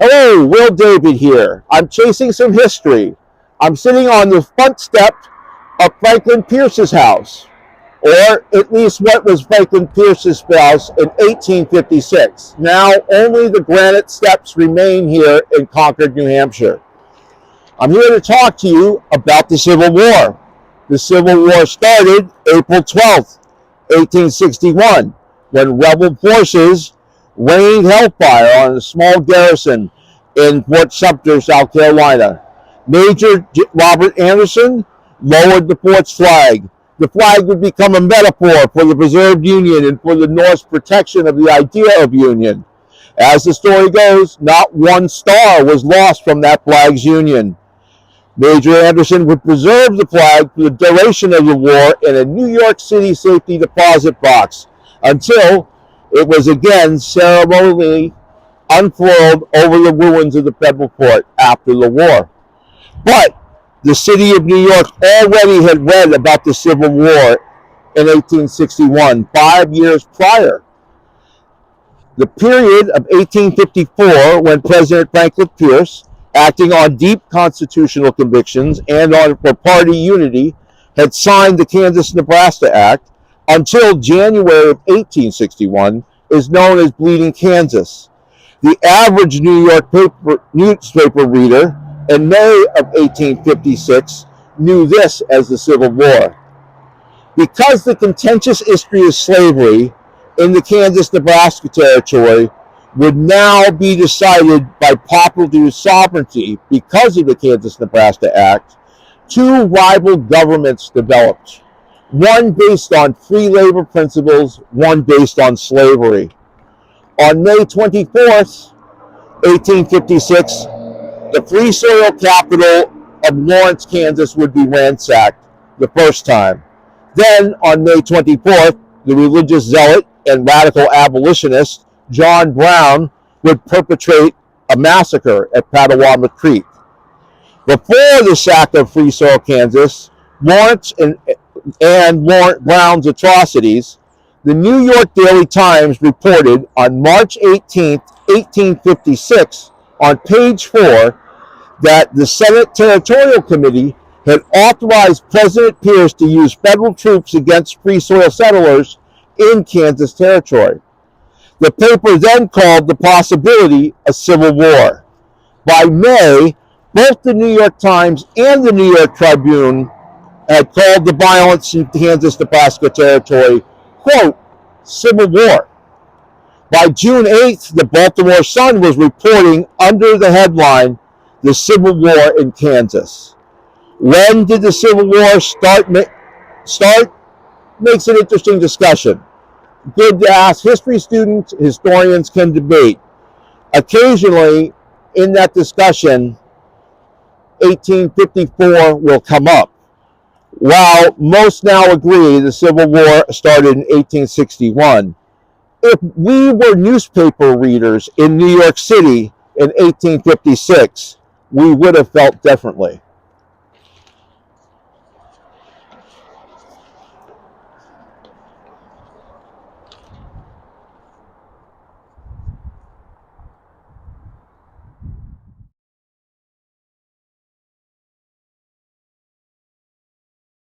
Hello, Will David here. I'm chasing some history. I'm sitting on the front step of Franklin Pierce's house, or at least what was Franklin Pierce's house in 1856. Now only the granite steps remain here in Concord, New Hampshire. I'm here to talk to you about the Civil War. The Civil War started April 12th, 1861, when rebel forces rained hellfire on a small garrison in Fort Sumter, South Carolina. Major Robert Anderson lowered the fort's flag. The flag would become a metaphor for the preserved Union and for the North's protection of the idea of Union. As the story goes, not one star was lost from that flag's Union. Major Anderson would preserve the flag for the duration of the war in a New York City safety deposit box until it was again ceremonially unfurled over the ruins of the federal fort after the war. But the city of New York already had read about the Civil War in 1861, 5 years prior. The period of 1854, when President Franklin Pierce, acting on deep constitutional convictions and for party unity, had signed the Kansas-Nebraska Act, until January of 1861, is known as Bleeding Kansas. The average New York newspaper reader in May of 1856 knew this as the Civil War. Because the contentious history of slavery in the Kansas-Nebraska territory would now be decided by popular sovereignty because of the Kansas-Nebraska Act, two rival governments developed, one based on free labor principles, one based on slavery. On May 24th, 1856, the Free Soil capital of Lawrence, Kansas would be ransacked the first time. Then, on May 24th, the religious zealot and radical abolitionist John Brown would perpetrate a massacre at Patawawa Creek. Before the sack of Free Soil, Kansas, Lawrence and Brown's atrocities, the New York Daily Times reported on March 18, 1856, on page 4, that the Senate Territorial Committee had authorized President Pierce to use federal troops against Free Soil settlers in Kansas Territory. The paper then called the possibility a civil war. By May, both the New York Times and the New York Tribune had called the violence in Kansas-Nebraska territory, quote, civil war. By June 8th, the Baltimore Sun was reporting under the headline, the Civil War in Kansas. When did the Civil War start? Makes an interesting discussion. Good to ask history students, historians can debate. Occasionally, in that discussion, 1854 will come up. While most now agree the Civil War started in 1861, if we were newspaper readers in New York City in 1856, we would have felt differently.